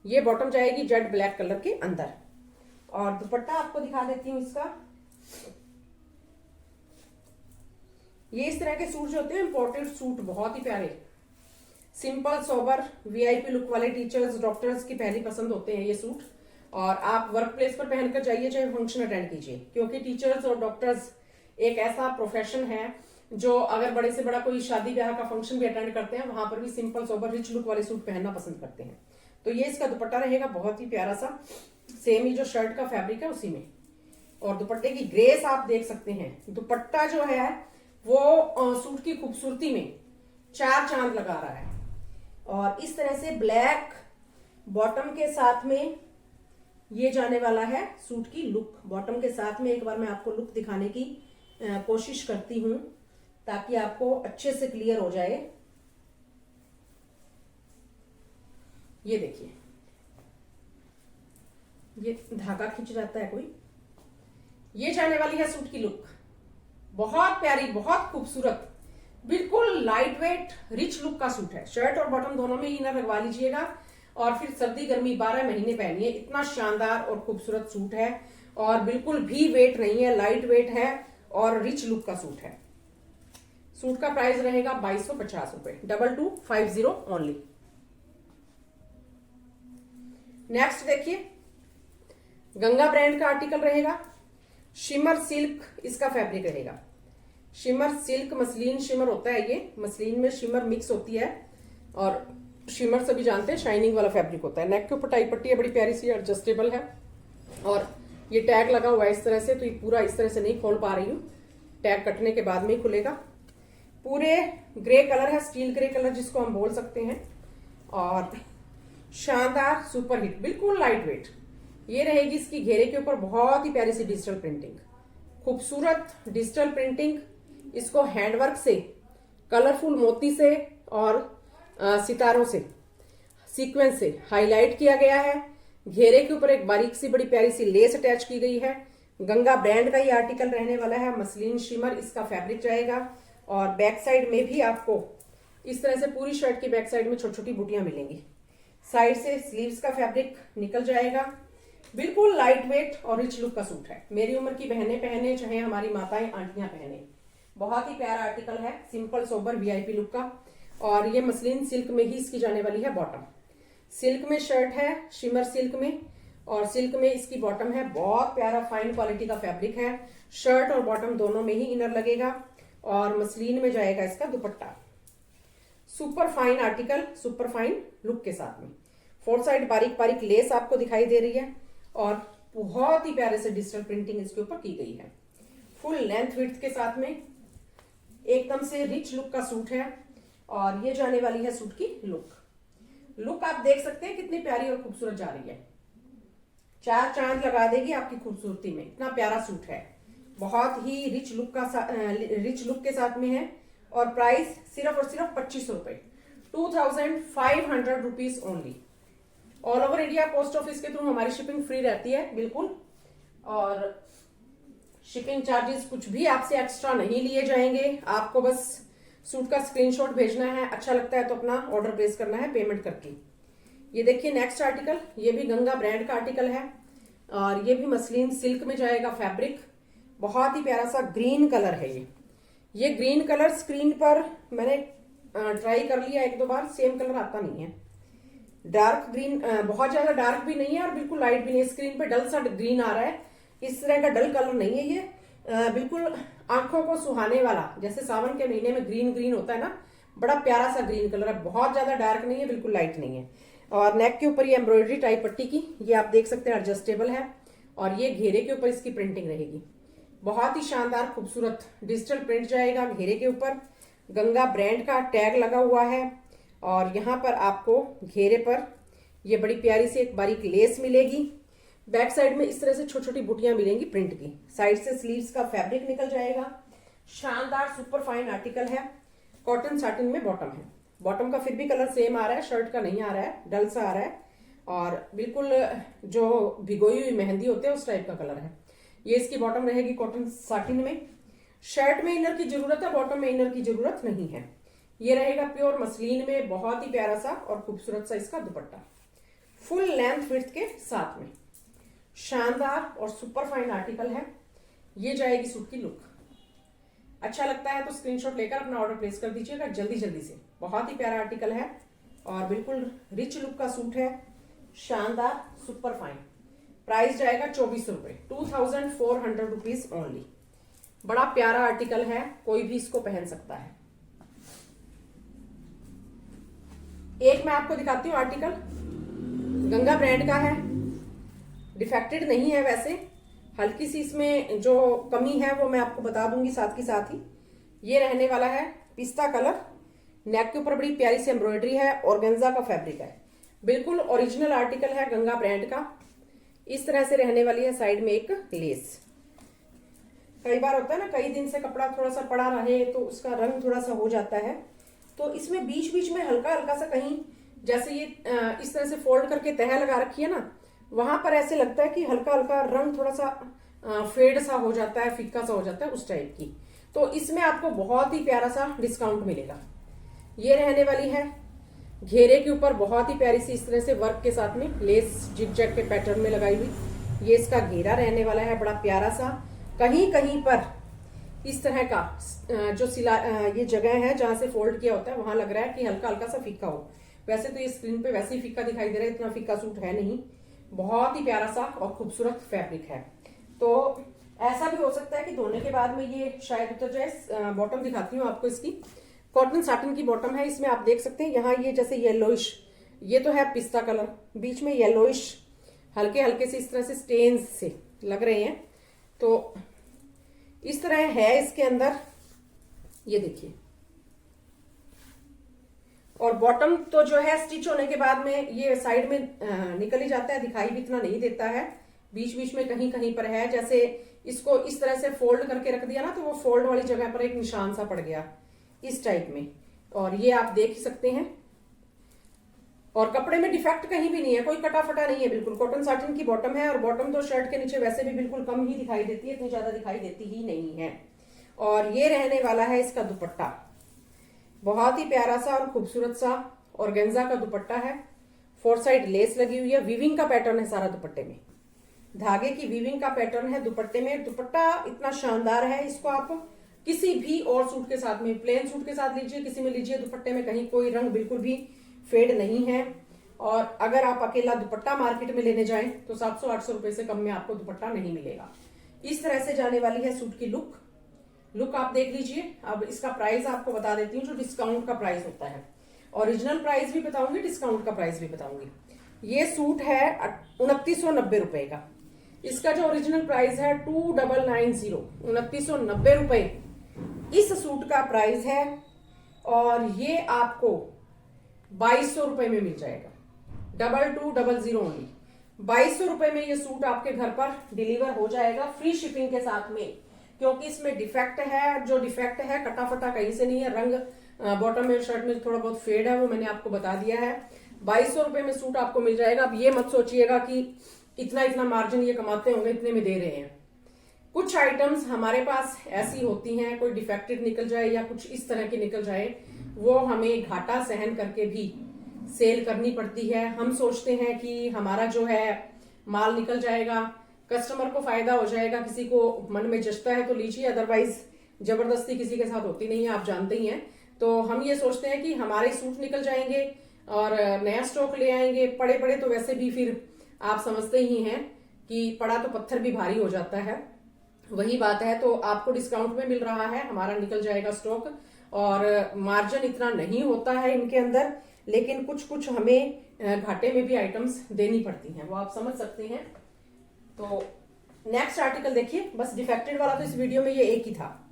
ये बॉटम जाएगी जेड ब्लैक कलर के अंदर। और दुपट्टा आपको दिखा देती हूँ इसका। ये इस तरह के सूट जो होते हैं इंपोर्टेड सूट, बहुत ही प्यारे, सिंपल सोबर वीआईपी लुक वाले टीचर्स डॉक्टर्स की पहली पसंद होते हैं ये सूट। और आप वर्क प्लेस पर पहनकर जाइए, चाहे फंक्शन अटेंड कीजिए, क्योंकि टीचर्स और डॉक्टर्स एक ऐसा प्रोफेशन है जो अगर बड़े से बड़ा कोई शादी ब्याह का फंक्शन भी अटेंड करते हैं, वहां पर भी सिंपल सोबर रिच लुक वाले सूट पहनना पसंद करते हैं। तो ये इसका दुपट्टा रहेगा, बहुत ही प्यारा सा, सेम ही जो शर्ट का फैब्रिक है उसी में। और दुपट्टे की ग्रेस आप देख सकते हैं। दुपट्टा जो है वो सूट की खूबसूरती में 4 चांद लगा रहा है। और इस तरह से ब्लैक बॉटम के साथ में ये जाने वाला है सूट की लुक। बॉटम के साथ में एक बार मैं आपको लुक दिखाने की कोशिश करती हूं ताकि आपको अच्छे से क्लियर हो जाए। ये देखिए, ये धागा खींच जाता है कोई। ये जाने वाली है सूट की लुक, बहुत प्यारी, बहुत खूबसूरत, बिल्कुल लाइट वेट रिच लुक का सूट है। शर्ट और बॉटम दोनों में इनर लगवा लीजिएगा और फिर सर्दी गर्मी 12 महीने पहनिए। इतना शानदार और खूबसूरत सूट है और बिल्कुल भी वेट नहीं है, लाइट वेट है और रिच लुक का सूट है। सूट का प्राइस रहेगा 2250 रुपए, 2250 ओनली। नेक्स्ट देखिए, गंगा ब्रांड का आर्टिकल रहेगा। शिमर सिल्क इसका फैब्रिक रहेगा। शिमर सिल्क मसलिन शिमर होता है, ये मसलिन में शिमर मिक्स होती है और शिमर सभी जानते हैं शाइनिंग वाला फैब्रिक होता है। नेक के ऊपर टाई पट्टी है, बड़ी प्यारी सी, एडजस्टेबल है और ये टैग लगा हुआ है इस तरह से, तो ये पूरा इस तरह से नहीं खोल पा रही हूँ, टैग कटने के बाद में ही खुलेगा। पूरे ग्रे कलर है, स्टील ग्रे कलर जिसको हम बोल सकते हैं, और शानदार सुपर हिट, बिल्कुल लाइट वेट। ये रहेगी इसकी घेरे के ऊपर बहुत ही प्यारी सी डिजिटल प्रिंटिंग, खूबसूरत डिजिटल प्रिंटिंग। इसको हैंडवर्क से, कलरफुल मोती से और सितारों से, सीक्वेंस से हाईलाइट किया गया है। घेरे के ऊपर एक बारीक सी बड़ी प्यारी सी लेस अटैच की गई है। गंगा ब्रांड का ये आर्टिकल रहने वाला है। मसलिन शिमर इसका फैब्रिक जाएगा और बैक साइड में भी आपको इस तरह से पूरी शर्ट की बैक साइड में छोटी छोटी बूटियां मिलेंगी। साइड से स्लीव्स का फैब्रिक निकल जाएगा। बिल्कुल लाइट वेट और रिच लुक का सूट है। मेरी उम्र की बहनें पहने, चाहे हमारी माताएं आंटियां पहने, बहुत ही प्यारा आर्टिकल है, सिंपल सोबर वीआईपी लुक का। और ये मसलिन सिल्क में ही इसकी जाने वाली है बॉटम। सिल्क में शर्ट है, शिमर सिल्क में, और सिल्क में इसकी बॉटम है। बहुत प्यारा फाइन क्वालिटी का फैब्रिक है। शर्ट और बॉटम दोनों में ही इनर लगेगा और मसलिन में जाएगा इसका दुपट्टा। Super fine article, super fine look के साथ में 4 साइड बारीक बारीक लेस आपको दिखाई दे रही है और बहुत ही प्यारे से डिजिटल प्रिंटिंग इसके ऊपर की गई है। फुल लेंथ विड्थ के साथ में एकदम से रिच लुक का सूट है। और ये जाने वाली है सूट की लुक आप देख सकते हैं कितनी प्यारी और खूबसूरत जा रही है। 4 चांद लगा देगी आपकी खूबसूरती में, इतना प्यारा सूट है। बहुत ही रिच लुक के साथ में है और प्राइस सिर्फ और सिर्फ 2500 रुपए, 2500 rupees only. All over India post office के थ्रू हमारी शिपिंग फ्री रहती है बिल्कुल, और शिपिंग चार्जेस कुछ भी आपसे एक्स्ट्रा नहीं लिए जाएंगे। आपको बस सूट का स्क्रीनशॉट भेजना है, अच्छा लगता है तो अपना ऑर्डर प्लेस करना है पेमेंट करके। ये देखिए नेक्स्ट आर्टिकल, ये भी गंगा ब्रांड का आर्टिकल है और ये भी मसलिन सिल्क में जाएगा फैब्रिक। बहुत ही प्यारा सा ग्रीन कलर है ये ग्रीन कलर स्क्रीन पर मैंने ट्राई कर लिया 1-2 बार, सेम कलर आता नहीं है। डार्क ग्रीन, बहुत ज्यादा डार्क भी नहीं है और बिल्कुल लाइट भी नहीं है। स्क्रीन पे डल सा ग्रीन आ रहा है, इस तरह का डल कलर नहीं है ये। बिल्कुल आंखों को सुहाने वाला, जैसे सावन के महीने में ग्रीन होता है ना, बड़ा प्यारा सा ग्रीन कलर है। बहुत ज्यादा डार्क नहीं है, बिल्कुल लाइट नहीं है। और नेक के ऊपर ये एम्ब्रॉयडरी टाइप पट्टी की, ये आप देख सकते हैं एडजस्टेबल है और ये घेरे के ऊपर इसकी प्रिंटिंग रहेगी। बहुत ही शानदार खूबसूरत डिजिटल प्रिंट जाएगा घेरे के ऊपर। गंगा ब्रांड का टैग लगा हुआ है और यहाँ पर आपको घेरे पर ये बड़ी प्यारी सी एक बारीक लेस मिलेगी। बैक साइड में इस तरह से छोटी छोटी बुटियां मिलेंगी प्रिंट की। साइड से स्लीव्स का फैब्रिक निकल जाएगा। शानदार सुपर फाइन आर्टिकल है, कॉटन साटिन में बॉटम है। बॉटम का फिर भी कलर सेम आ रहा है, शर्ट का नहीं आ रहा है, डल सा आ रहा है और बिल्कुल जो भिगोई हुई मेहंदी होते हैं उस टाइप का कलर है। ये इसकी बॉटम रहेगी कॉटन साटिन में। शर्ट में इनर की जरूरत है, बॉटम में इनर की जरूरत नहीं है। ये रहेगा प्योर मसलिन में, बहुत ही प्यारा सा और खूबसूरत सा इसका दुपट्टा, फुल लेंथ विड्थ के साथ में। शानदार और सुपर फाइन आर्टिकल है। ये जाएगी सूट की लुक। अच्छा लगता है तो स्क्रीनशॉट लेकर अपना ऑर्डर प्लेस कर दीजिएगा जल्दी से। बहुत ही प्यारा आर्टिकल है और बिल्कुल रिच लुक का सूट है, शानदार सुपर फाइन। प्राइस जाएगा 2400 रुपए, 2400 रुपीज ओनली। बड़ा प्यारा आर्टिकल है, कोई भी इसको पहन सकता है। एक मैं आपको दिखाती हूँ आर्टिकल, गंगा ब्रांड का है, डिफेक्टेड नहीं है वैसे, हल्की सी इसमें जो कमी है वो मैं आपको बता दूंगी साथ ही। ये रहने वाला है पिस्ता कलर, नेक के ऊपर बड़ी प्यारी सी एम्ब्रॉयडरी है, ऑर्गेन्जा का फैब्रिक है, बिल्कुल ओरिजिनल आर्टिकल है गंगा ब्रांड का। इस तरह से रहने वाली है, साइड में एक लेस। कई बार होता है ना, कई दिन से कपड़ा थोड़ा सा पड़ा रहे तो उसका रंग थोड़ा सा हो जाता है, तो इसमें बीच में हल्का सा कहीं, जैसे ये इस तरह से फोल्ड करके तह लगा रखी है ना, वहां पर ऐसे लगता है कि हल्का रंग थोड़ा सा फेड सा हो जाता है, फीका सा हो जाता है, उस टाइप की। तो इसमें आपको बहुत ही प्यारा सा डिस्काउंट मिलेगा। ये रहने वाली है घेरे के ऊपर बहुत ही प्यारी सी इस तरह से वर्क के साथ में लेस जिग-जैग के पैटर्न में लगाई हुई। ये इसका घेरा रहने वाला है, बड़ा प्यारा सा। कहीं पर इस तरह का जो सिला ये जगह है जहां से फोल्ड किया होता है, वहां लग रहा है कि हल्का सा फीका हो। वैसे तो ये स्क्रीन पे वैसे ही फीका दिखाई दे रहा है, इतना फीका सूट है नहीं। बहुत ही प्यारा सा और खूबसूरत फैब्रिक है। तो ऐसा भी हो सकता है कि धोने के बाद में ये शायद उतर जाए। बॉटम दिखाती हूँ आपको इसकी, कॉटन साटिन की बॉटम है। इसमें आप देख सकते हैं यहाँ ये जैसे येलोइश, ये तो है पिस्ता कलर, बीच में येलोइश हल्के से इस तरह से स्टेन्स से लग रहे हैं। तो इस तरह है इसके अंदर, ये देखिए। और बॉटम तो जो है स्टिच होने के बाद में ये साइड में निकल ही जाता है, दिखाई भी इतना नहीं देता है। बीच में कहीं पर है, जैसे इसको इस तरह से फोल्ड करके रख दिया ना, तो वो फोल्ड वाली जगह पर एक निशान सा पड़ गया इस टाइप में। और ये आप देख ही सकते हैं। और कपड़े में डिफेक्ट कहीं भी नहीं है, कोई कटा फटा नहीं है, बिल्कुल कॉटन साटिन की बॉटम है। और बॉटम तो शर्ट के नीचे वैसे भी बिल्कुल कम ही दिखाई देती है, इतनी ज्यादा दिखाई देती ही नहीं है। और ये रहने वाला है इसका दुपट्टा, बहुत ही प्यारा सा और खूबसूरत सा ऑर्गेन्जा का दुपट्टा है। 4 साइड लेस लगी हुई है, वीविंग का पैटर्न है सारा दुपट्टे में, धागे की वीविंग का पैटर्न है दुपट्टे में। दुपट्टा इतना शानदार है, इसको आप किसी भी और सूट के साथ में, प्लेन सूट के साथ लीजिए, किसी में लीजिए, दुपट्टे में कहीं कोई रंग बिल्कुल भी फेड नहीं है। और अगर आप अकेला दुपट्टा मार्केट में लेने जाएं तो 700-800 रुपए से कम में आपको दुपट्टा नहीं मिलेगा। इस तरह से जाने वाली है सूट की लुक आप देख लीजिए। अब इसका प्राइस आपको बता देती हूँ, जो डिस्काउंट का प्राइस होता है। ओरिजिनल प्राइस भी बताऊंगी, डिस्काउंट का प्राइस भी बताऊंगी। ये सूट है 2990 रुपए का। इसका जो ओरिजिनल प्राइस है 2990 रुपए इस सूट का प्राइस है। और ये आपको 2200 रुपए में मिल जाएगा। 2200 ओनली। 2200 रुपए में ये सूट आपके घर पर डिलीवर हो जाएगा फ्री शिपिंग के साथ में, क्योंकि इसमें डिफेक्ट है। जो डिफेक्ट है कटा फटा कहीं से नहीं है। रंग बॉटम में शर्ट में थोड़ा बहुत फेड है, वो मैंने आपको बता दिया है। 2200 रुपए में सूट आपको मिल जाएगा। अब ये मत सोचिएगा कि इतना इतना मार्जिन ये कमाते होंगे, इतने में दे रहे हैं। कुछ आइटम्स हमारे पास ऐसी होती हैं, कोई डिफेक्टेड निकल जाए या कुछ इस तरह की निकल जाए, वो हमें घाटा सहन करके भी सेल करनी पड़ती है। हम सोचते हैं कि हमारा जो है माल निकल जाएगा, कस्टमर को फायदा हो जाएगा, किसी को मन में जचता है तो लीजिए, अदरवाइज जबरदस्ती किसी के साथ होती नहीं है, आप जानते ही हैं। तो हम ये सोचते हैं कि हमारे सूट निकल जाएंगे और नया स्टॉक ले आएंगे। पड़े पड़े तो वैसे भी फिर आप समझते ही हैं कि पड़ा तो पत्थर भी भारी हो जाता है, वही बात है। तो आपको डिस्काउंट में मिल रहा है, हमारा निकल जाएगा स्टॉक, और मार्जिन इतना नहीं होता है इनके अंदर, लेकिन कुछ कुछ हमें घाटे में भी आइटम्स देनी पड़ती हैं, वो आप समझ सकते हैं। तो नेक्स्ट आर्टिकल देखिए। बस डिफेक्टेड वाला तो इस वीडियो में ये एक ही था,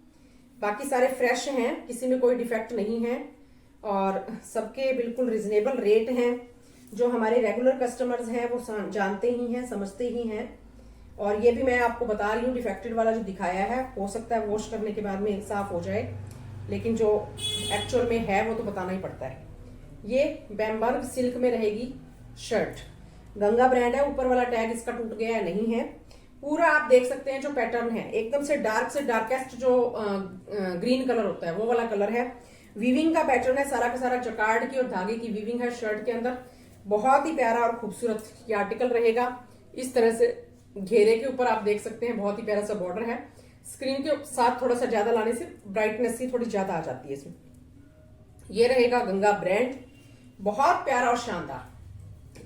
बाकी सारे फ्रेश हैं, किसी में कोई डिफेक्ट नहीं है और सबके बिल्कुल रिजनेबल रेट हैं। जो हमारे रेगुलर कस्टमर्स हैं वो जानते ही हैं, समझते ही हैं। और ये भी मैं आपको बता रही हूँ, डिफेक्टेड वाला जो दिखाया है हो सकता है वॉश करने के बाद में साफ हो जाए, लेकिन जो एक्चुअल में है वो तो बताना ही पड़ता है। ये बैम्बर्ग सिल्क में रहेगी शर्ट, गंगा ब्रांड है। ऊपर वाला टैग इसका टूट गया है, नहीं है। पूरा आप देख सकते हैं जो पैटर्न है, एकदम से डार्केस्ट जो ग्रीन कलर होता है वो वाला कलर है। वीविंग का पैटर्न है, सारा का सारा जकार्ड की और धागे की वीविंग है शर्ट के अंदर। बहुत ही प्यारा और खूबसूरत ये आर्टिकल रहेगा। इस तरह से घेरे के ऊपर आप देख सकते हैं, बहुत ही प्यारा सा बॉर्डर है। स्क्रीन के साथ थोड़ा सा ज्यादा लाने से ब्राइटनेस ही थोड़ी ज्यादा आ जाती है इसमें। ये रहेगा गंगा ब्रांड, बहुत प्यारा और शानदार।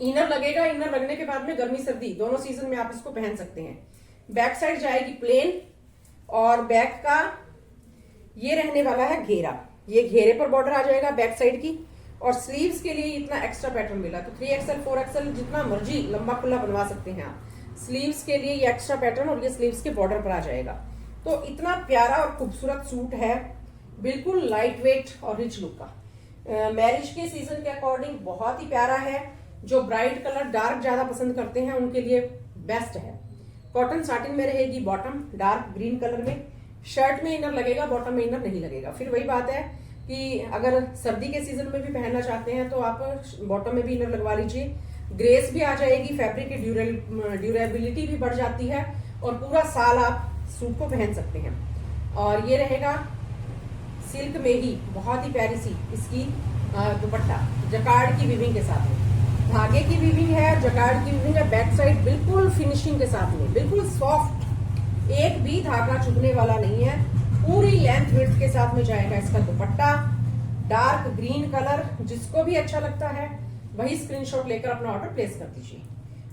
इनर लगेगा, इनर लगने के बाद में गर्मी सर्दी दोनों सीजन में आप इसको पहन सकते हैं। बैक साइड जाएगी प्लेन और बैक का ये रहने वाला है घेरा, ये घेरे पर बॉर्डर आ जाएगा बैक साइड की। और स्लीव्स के लिए इतना एक्स्ट्रा पैटर्न मिला, तो 3XL 4XL जितना मर्जी लंबा खुला बनवा सकते हैं आप। स्लीव्स के लिए ये एक्स्ट्रा पैटर्न और ये स्लीव्स के बॉर्डर पर आ जाएगा। तो इतना प्यारा और खूबसूरत सूट है, बिल्कुल लाइट वेट और रिच लुक का। मैरिज के सीजन के अकॉर्डिंग बहुत ही प्यारा है। जो ब्राइट कलर डार्क ज्यादा पसंद करते हैं उनके लिए बेस्ट है। कॉटन साटिन में रहेगी बॉटम, डार्क ग्रीन कलर में। शर्ट में इनर लगेगा, बॉटम में इनर नहीं लगेगा। फिर वही बात है कि अगर सर्दी के सीजन में भी पहनना चाहते हैं तो आप बॉटम में भी इनर लगवा लीजिए। ग्रेस भी आ जाएगी, फैब्रिक की ड्यूरेबिलिटी भी बढ़ जाती है और पूरा साल आप सूट को पहन सकते हैं। और ये रहेगा सिल्क में ही बहुत ही प्यारी सी इसकी दुपट्टा, जकार्ड की वीविंग के साथ में। धागे की वीविंग है, जकार्ड की वीविंग है। बैक साइड बिल्कुल फिनिशिंग के साथ में, बिल्कुल सॉफ्ट, एक भी धागा चुभने वाला नहीं है। पूरी लेंथ विड्थ के साथ में जाएगा इसका दुपट्टा, डार्क ग्रीन कलर। जिसको भी अच्छा लगता है वही स्क्रीनशॉट लेकर अपना ऑर्डर प्लेस कर दीजिए।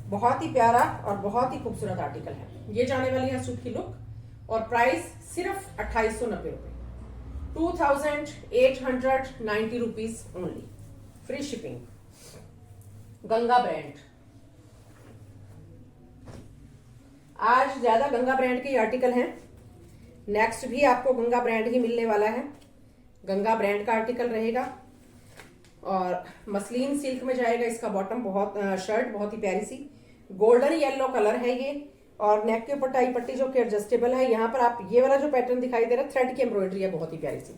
बहुत ही प्यारा और बहुत ही खूबसूरत आर्टिकल है। ये जाने वाली है सूट की लुक और प्राइस सिर्फ 2890 रुपए, 2890 rupees only, free shipping. Ganga brand, आज ज्यादा गंगा ब्रांड के आर्टिकल हैं। नेक्स्ट भी आपको गंगा ब्रांड ही मिलने वाला है। गंगा ब्रांड का आर्टिकल रहेगा और मसलिन सिल्क में जाएगा इसका बॉटम। शर्ट बहुत ही प्यारी सी गोल्डन येलो कलर है ये, और नेक के ऊपर टाई पट्टी जो कि एडजस्टेबल है। यहाँ पर आप ये वाला जो पैटर्न दिखाई दे रहा है, थ्रेड की एम्ब्रॉयडरी है, बहुत ही प्यारी सी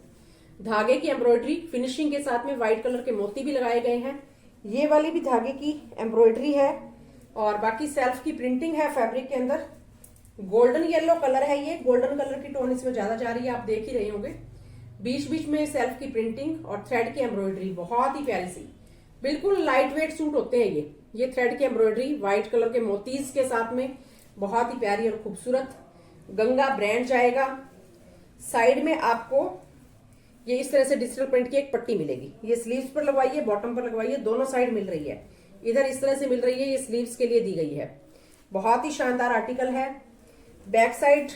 धागे की एम्ब्रॉयडरी। फिनिशिंग के साथ में व्हाइट कलर के मोती भी लगाए गए हैं। ये वाली भी धागे की एम्ब्रॉयडरी है और बाकी सेल्फ की प्रिंटिंग है फैब्रिक के अंदर। गोल्डन येलो कलर है ये, गोल्डन कलर की टोन इसमें ज्यादा जा रही है, आप देख ही रहे होंगे। बीच बीच में सेल्फ की प्रिंटिंग और थ्रेड की एम्ब्रॉयडरी, बहुत ही प्यारी सी, बिल्कुल लाइट वेट सूट होते हैं ये थ्रेड की एम्ब्रॉयडरी व्हाइट कलर के मोतीज के साथ में, बहुत ही प्यारी और खूबसूरत। गंगा ब्रांड जाएगा। साइड में आपको ये इस तरह से डिजिटल प्रिंट की एक पट्टी मिलेगी। ये स्लीव्स पर लगवाइए, बॉटम पर लगवाइए, दोनों साइड मिल रही है। इधर इस तरह से मिल रही है, ये स्लीव्स के लिए दी गई है। बहुत ही शानदार आर्टिकल है। बैक साइड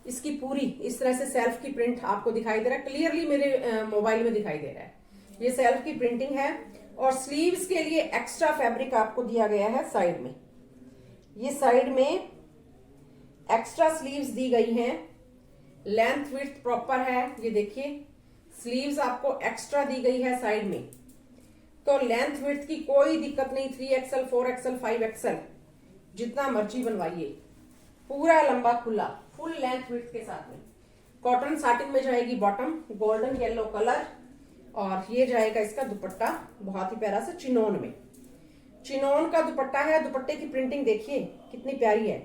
इसकी पूरी इस तरह से सेल्फ की प्रिंट आपको दिखाई दे रहा है, क्लियरली मेरे मोबाइल में दिखाई दे रहा है। ये सेल्फ की प्रिंटिंग है और स्लीव्स के लिए एक्स्ट्रा फैब्रिक आपको दिया गया है साइड में। ये साइड में एक्स्ट्रा स्लीव्स दी गई हैं, लेंथ विड्थ प्रॉपर है। ये देखिए स्लीव्स आपको एक्स्ट्रा दी गई है साइड में, तो लेंथ विड्थ की कोई दिक्कत नहीं। 3XL 4XL 5XL जितना मर्जी बनवाइए, पूरा लंबा खुला फुल लेंथ विड्थ के साथ में। कॉटन साटिन में जाएगी बॉटम, गोल्डन येलो कलर, और ये जाएगा इसका दुपट्टा बहुत ही प्यारा सा चिनोन में। चिनोन का दुपट्टा है। दुपट्टे की प्रिंटिंग देखिए कितनी प्यारी है,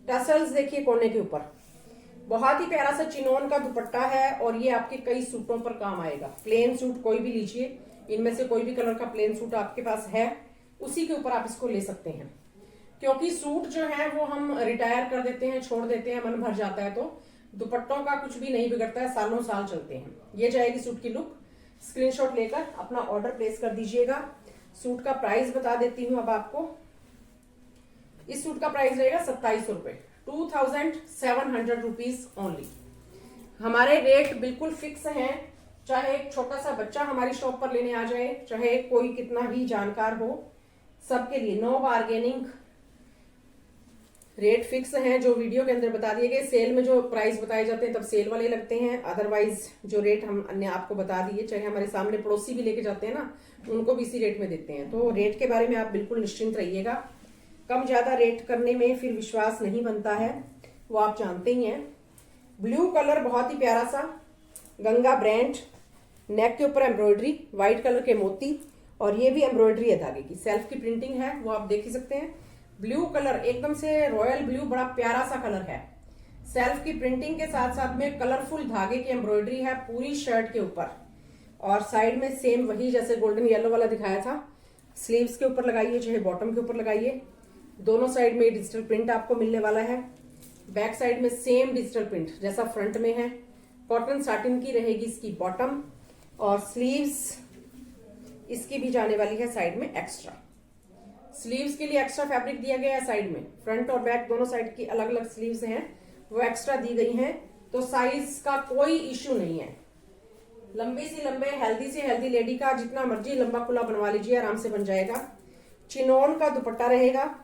टसल्स देखिए कोने के ऊपर, बहुत ही प्यारा सा चिनोन का दुपट्टा है। और ये आपके कई सूटों पर काम आएगा। प्लेन सूट कोई भी लीजिए, इनमें से कोई भी कलर का प्लेन सूट आपके पास है उसी के ऊपर आप इसको ले सकते हैं, क्योंकि सूट जो है वो हम रिटायर कर देते हैं, छोड़ देते हैं, मन भर जाता है, तो दुपट्टों का कुछ भी नहीं बिगड़ता है, सालों साल चलते हैं। ये जाएगी सूट की लुक। स्क्रीनशॉट लेकर अपना ऑर्डर प्लेस कर दीजिएगा। सूट का प्राइस बता देती हूँ अब आपको। इस सूट का प्राइस रहेगा 2700 रुपए, 2700 रुपीज ओनली। हमारे रेट बिल्कुल फिक्स हैं, चाहे एक छोटा सा बच्चा हमारी शॉप पर लेने आ जाए, चाहे कोई कितना ही जानकार हो, सबके लिए नो बार्गेनिंग। रेट फिक्स हैं जो वीडियो के अंदर बता दिए गए। सेल में जो प्राइस बताए जाते हैं तब सेल वाले लगते हैं, अदरवाइज जो रेट हम अन्य आपको बता दिए, चाहे हमारे सामने पड़ोसी भी लेके जाते हैं ना, उनको भी इसी रेट में देते हैं। तो रेट के बारे में आप बिल्कुल निश्चिंत रहिएगा। कम ज्यादा रेट करने में फिर विश्वास नहीं बनता है, वो आप जानते ही हैं। ब्लू कलर बहुत ही प्यारा सा, गंगा ब्रांड, नेक के ऊपर एम्ब्रॉयडरी, व्हाइट कलर के मोती, और ये भी एम्ब्रॉयडरी है धागे की, सेल्फ की प्रिंटिंग है, वो आप देख ही सकते हैं। ब्लू कलर एकदम से रॉयल ब्लू, बड़ा प्यारा सा कलर है। सेल्फ की प्रिंटिंग के साथ साथ में कलरफुल धागे की एम्ब्रॉयडरी है पूरी शर्ट के ऊपर, और साइड में सेम वही जैसे गोल्डन येलो वाला दिखाया था, स्लीव्स के ऊपर लगाइए चाहे बॉटम के ऊपर लगाइए, दोनों साइड में डिजिटल प्रिंट आपको मिलने वाला है। बैक साइड में सेम डिजिटल प्रिंट जैसा फ्रंट में है। कॉटन साटिन की रहेगी इसकी बॉटम, और स्लीव्स इसकी भी जाने वाली है साइड में एक्स्ट्रा। स्लीव्स के लिए एक्स्ट्रा फैब्रिक दिया गया है साइड में, फ्रंट और बैक दोनों साइड की अलग अलग स्लीव्स हैं, वो एक्स्ट्रा दी गई हैं, तो साइज का कोई इश्यू नहीं है। लंबी सी लंबे हेल्दी से हेल्दी लेडी का जितना मर्जी लंबा खुला बनवा लीजिए, आराम से बन जाएगा। चिनोन का दुपट्टा रहेगा,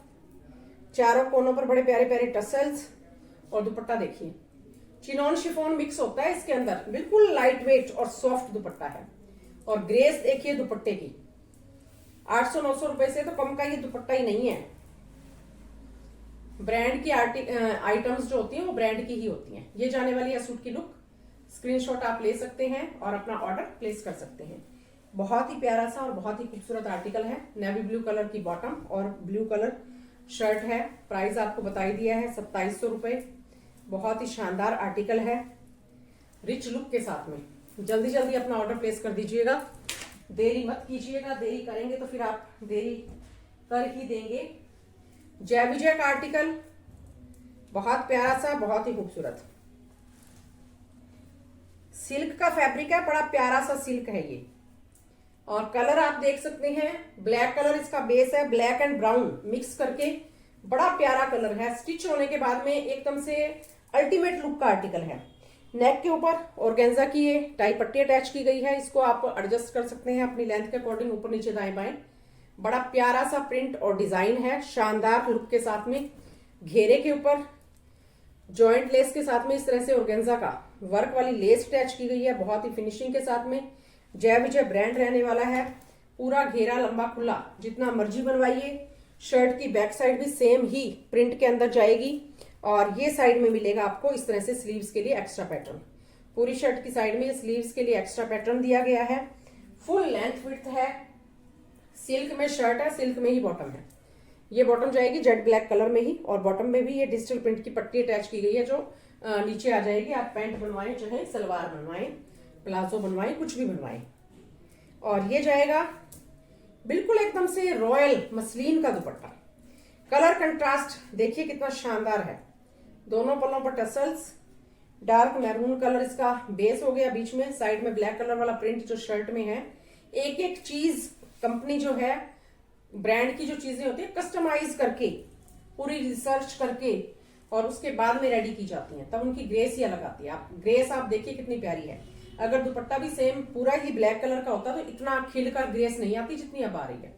चारों कोनों पर बड़े प्यारे प्यारे टसल्स, और दुपट्टा देखिए चिनोन शिफॉन मिक्स होता है इसके अंदर, बिल्कुल लाइट वेट और सॉफ्ट दुपट्टा है। और ग्रेस देखिए दुपट्टे की, 800-900 रुपए से तो कम का ये दुपट्टा ही नहीं है। ब्रांड की आइटम्स जो होती हैं वो ब्रांड की ही होती हैं। ये जाने वाली है सूट की लुक। स्क्रीनशॉट आप ले सकते हैं और अपना ऑर्डर प्लेस कर सकते हैं। बहुत ही प्यारा सा और बहुत ही खूबसूरत आर्टिकल है। नेवी ब्लू कलर की बॉटम और ब्लू कलर शर्ट है। प्राइस आपको बताई दिया है 2700 रुपए। बहुत ही शानदार आर्टिकल है रिच लुक के साथ में। जल्दी जल्दी अपना ऑर्डर प्लेस कर दीजिएगा, देरी मत कीजिएगा, देरी करेंगे तो फिर आप देरी कर ही देंगे। जय विजय का आर्टिकल बहुत प्यारा सा, बहुत ही खूबसूरत सिल्क का फैब्रिक है, बड़ा प्यारा सा सिल्क है ये। और कलर आप देख सकते हैं, ब्लैक कलर इसका बेस है, ब्लैक एंड ब्राउन मिक्स करके बड़ा प्यारा कलर है। स्टिच होने के बाद में एकदम से अल्टीमेट लुक का आर्टिकल है। नेक के ऊपर ऑर्गेन्जा की ये टाई पट्टी अटैच की गई है, इसको आप एडजस्ट कर सकते हैं अपनी लेंथ के अकॉर्डिंग, ऊपर नीचे दाएं बाएं। बड़ा प्यारा सा प्रिंट और डिजाइन है, शानदार लुक के साथ में। घेरे के ऊपर जॉइंट लेस के साथ में इस तरह से ऑर्गेन्जा का वर्क वाली लेस अटैच की गई है, बहुत ही फिनिशिंग के साथ में। जय विजय ब्रांड रहने वाला है। पूरा घेरा लंबा खुला जितना मर्जी बनवाइए। शर्ट की बैक साइड भी सेम ही प्रिंट के अंदर जाएगी, और ये साइड में मिलेगा आपको इस तरह से स्लीव्स के लिए एक्स्ट्रा पैटर्न। पूरी शर्ट की साइड में स्लीव्स के लिए एक्स्ट्रा पैटर्न दिया गया है। फुल लेंथ विड्थ है, सिल्क में शर्ट है, सिल्क में ही बॉटम है। ये बॉटम जाएगी जेट ब्लैक कलर में ही, और बॉटम में भी ये डिजिटल प्रिंट की पट्टी अटैच की गई है जो नीचे आ जाएगी। आप पैंट बनवाएं, चाहे सलवार बनवाएं, प्लाजो बनवाएं, कुछ भी बनवाएं। और ये जाएगा बिल्कुल एकदम से रॉयल मसलिन का दुपट्टा। कलर कंट्रास्ट देखिए कितना शानदार है। दोनों पल्लों पर टसल्स, डार्क मैरून कलर इसका बेस हो गया, बीच में साइड में ब्लैक कलर वाला प्रिंट जो शर्ट में है। एक एक चीज कंपनी जो है, ब्रांड की जो चीजें होती है कस्टमाइज करके, पूरी रिसर्च करके और उसके बाद में रेडी की जाती हैं, तब उनकी ग्रेस ही अलग आती है। आप ग्रेस आप देखिए कितनी प्यारी है। अगर दुपट्टा भी सेम पूरा ही ब्लैक कलर का होता तो इतना खिलकर ग्रेस नहीं आती जितनी अब आ रही है।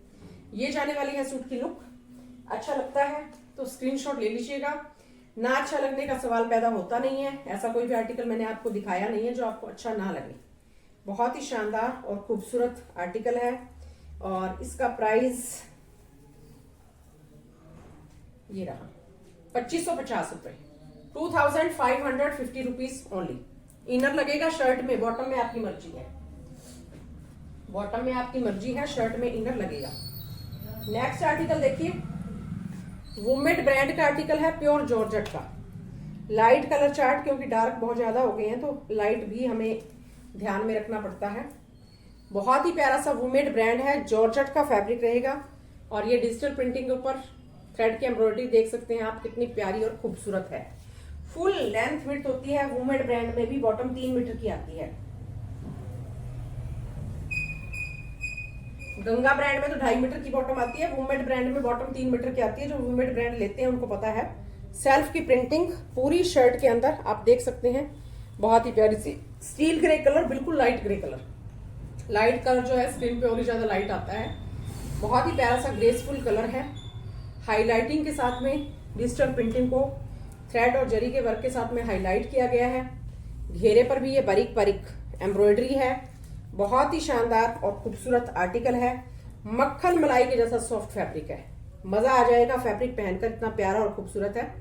ये जाने वाली है सूट की लुक। अच्छा लगता है तो स्क्रीनशॉट ले लीजिएगा। ना अच्छा लगने का सवाल पैदा होता नहीं है, ऐसा कोई भी आर्टिकल मैंने आपको दिखाया नहीं है जो आपको अच्छा ना लगे। बहुत ही शानदार और खूबसूरत आर्टिकल है और इसका प्राइस ये रहा 2550 रुपए, 2550 रुपीज ओनली। इनर लगेगा शर्ट में, बॉटम में आपकी मर्जी है, बॉटम में आपकी मर्जी है, शर्ट में इनर लगेगा। नेक्स्ट आर्टिकल देखिए, वुमेड ब्रांड का आर्टिकल है, प्योर जॉर्जेट का। लाइट कलर चार्ट, क्योंकि डार्क बहुत ज्यादा हो गए हैं तो लाइट भी हमें ध्यान में रखना पड़ता है। बहुत ही प्यारा सा वुमेड ब्रांड है, जॉर्जेट का फैब्रिक रहेगा और ये डिजिटल प्रिंटिंग के ऊपर थ्रेड की एम्ब्रॉयडरी देख सकते हैं आप, कितनी प्यारी और खूबसूरत है। फुल लेंथ विड्थ होती है, वुमेड ब्रांड में भी बॉटम 3 मीटर की आती है। गंगा ब्रांड में तो 2.5 मीटर की बॉटम आती है, वुमेड ब्रांड में बॉटम 3 मीटर की आती है। जो वुमेड ब्रांड लेते हैं उनको पता है। सेल्फ की प्रिंटिंग पूरी शर्ट के अंदर आप देख सकते हैं, बहुत ही प्यारी सी स्टील ग्रे कलर, बिल्कुल light grey colour. Light colour जो है स्क्रीन पे और ही ज्यादा लाइट आता है। बहुत ही प्यारा सा ग्रेसफुल कलर है, हाईलाइटिंग के साथ में डिजिटल प्रिंटिंग को थ्रेड और जरी के वर्क के साथ में हाईलाइट किया गया है। घेरे पर भी ये बारीक बारीक एम्ब्रॉयडरी है। बहुत ही शानदार और खूबसूरत आर्टिकल है, मक्खन मलाई के जैसा सॉफ्ट फैब्रिक है, मजा आ जाएगा फैब्रिक पहनकर, इतना प्यारा और खूबसूरत है।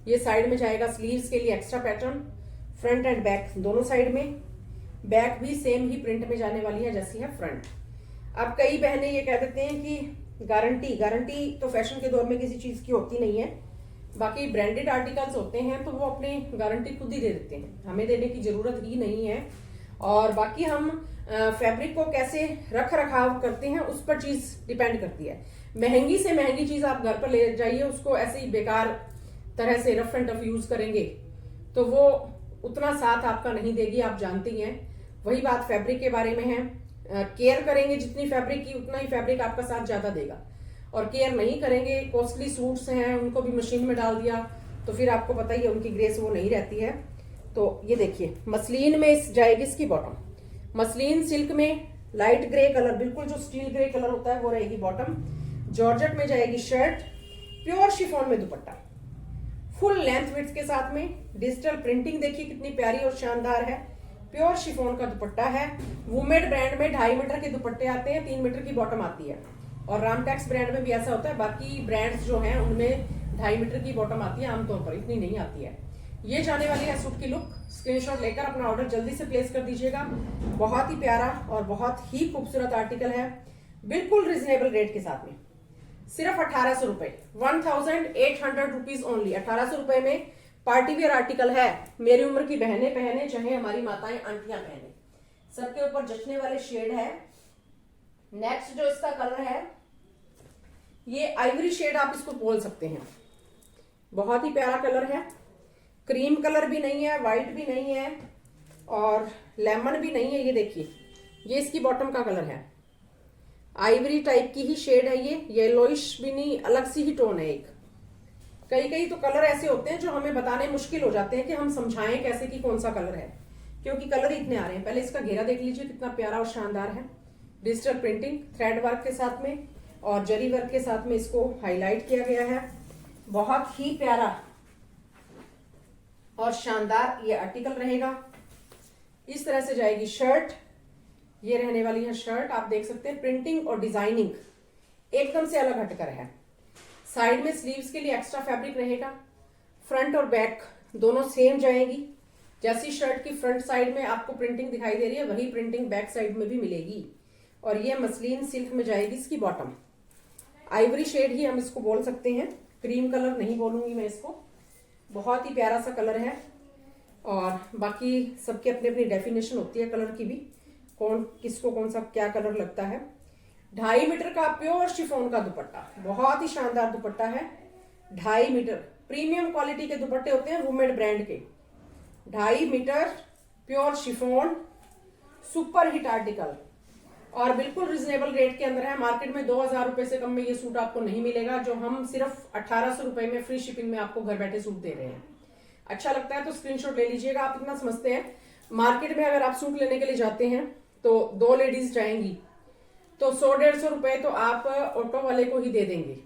ये साइड में जाएगा स्लीव्स के लिए extra pattern, front end back दोनों साइड में। बैक भी सेम ही प्रिंट में जाने वाली है जैसी है फ्रंट। अब कई बहनें ये कह देते हैं कि गारंटी तो फैशन के दौर में किसी चीज की होती नहीं है। बाकी ब्रांडेड आर्टिकल्स होते हैं तो वो अपने गारंटी खुद ही दे देते हैं, हमें देने की जरूरत ही नहीं है। और बाकी हम फैब्रिक को कैसे रख रखाव करते हैं उस पर चीज डिपेंड करती है। महंगी से महंगी चीज आप घर पर ले जाइए, उसको ऐसे ही बेकार तरह से रफ एंड टफ यूज करेंगे तो वो उतना साथ आपका नहीं देगी, आप जानती हैं। वही बात फैब्रिक के बारे में है, केयर करेंगे जितनी फैब्रिक की उतना ही फैब्रिक आपका साथ ज्यादा देगा। और केयर नहीं करेंगे, कॉस्टली सूट्स हैं उनको भी मशीन में डाल दिया तो फिर आपको पता ही है उनकी ग्रेस वो नहीं रहती है। तो ये देखिए, मसलिन में जाएगी इसकी बॉटम, मसलिन सिल्क में लाइट ग्रे कलर, बिल्कुल जो स्टील ग्रे कलर होता है वो रहेगी बॉटम। जॉर्जेट में जाएगी शर्ट, प्योर शिफॉन में दुपट्टा, फुल लेंथ विड्थ के साथ में। डिजिटल प्रिंटिंग देखिए कितनी प्यारी और शानदार है, प्योर शिफॉन का दुपट्टा है। वुमेड ब्रांड में 2.5 मीटर के दुपट्टे आते हैं, 3 मीटर की बॉटम आती है। और रामटेक्स ब्रांड में भी ऐसा होता है, बाकी ब्रांड्स जो हैं उनमें 2.5 मीटर की बॉटम आती है आमतौर पर, इतनी नहीं आती है। ये जाने वाली है सूट की लुक। स्क्रीनशॉट लेकर अपना ऑर्डर जल्दी से प्लेस कर दीजिएगा। बहुत ही प्यारा और बहुत ही खूबसूरत आर्टिकल है, बिल्कुल रिजनेबल रेट के साथ में, सिर्फ 1800 रुपए, 1800 रुपीज ओनली। 1800 रुपए में पार्टी वेयर आर्टिकल है। मेरी उम्र की बहनें पहने, चाहे हमारी माताएं आंटियां पहने, सबके ऊपर जचने वाले शेड है। नेक्स्ट जो इसका कलर है ये आइवरी शेड आप इसको बोल सकते हैं, बहुत ही प्यारा कलर है। क्रीम कलर भी नहीं है, व्हाइट भी नहीं है और लेमन भी नहीं है। ये देखिए, ये इसकी बॉटम का कलर है, आइवरी टाइप की ही शेड है ये, येलोइश भी नहीं, अलग सी ही टोन है एक। कई तो कलर ऐसे होते हैं जो हमें बताने मुश्किल हो जाते हैं कि हम समझाएं कैसे कि कौन सा कलर है, क्योंकि कलर ही इतने आ रहे हैं। पहले इसका घेरा देख लीजिए कितना प्यारा और शानदार है, डिजिटल प्रिंटिंग थ्रेड वर्क के साथ में और जरी वर्क के साथ में इसको हाईलाइट किया गया है। बहुत ही प्यारा और शानदार ये आर्टिकल रहेगा। इस तरह से जाएगी शर्ट, ये रहने वाली है शर्ट। आप देख सकते हैं प्रिंटिंग और डिजाइनिंग एकदम से अलग हटकर है। साइड में स्लीव्स के लिए एक्स्ट्रा फैब्रिक रहेगा, फ्रंट और बैक दोनों सेम जाएगी। जैसी शर्ट की फ्रंट साइड में आपको प्रिंटिंग दिखाई दे रही है वही प्रिंटिंग बैक साइड में भी मिलेगी। और ये मसलिन सिल्क में जाएगी इसकी बॉटम, आइवरी शेड ही हम इसको बोल सकते हैं, क्रीम कलर नहीं बोलूंगी मैं इसको। बहुत ही प्यारा सा कलर है और बाकी सबके अपनी अपनी डेफिनेशन होती है कलर की भी, कौन किसको कौन सा क्या कलर लगता है। 2.5 मीटर का प्योर शिफॉन का दुपट्टा, बहुत ही शानदार दुपट्टा है। 2.5 मीटर प्रीमियम क्वालिटी के दुपट्टे होते हैं वुमेड ब्रांड के। 2.5 metre pure chiffon, super hit article और बिल्कुल रिजनेबल रेट के अंदर है। मार्केट में 2000 रुपए से कम में ये सूट आपको नहीं मिलेगा, जो हम सिर्फ 1800 रुपए में फ्री शिपिंग में आपको घर बैठे सूट दे रहे हैं। अच्छा लगता है तो स्क्रीनशॉट ले लीजिएगा। आप इतना समझते हैं, मार्केट में अगर आप सूट लेने के लिए जाते हैं तो 2 लेडीज जाएंगी तो 100-150 रुपए तो आप ऑटो वाले को ही दे देंगे।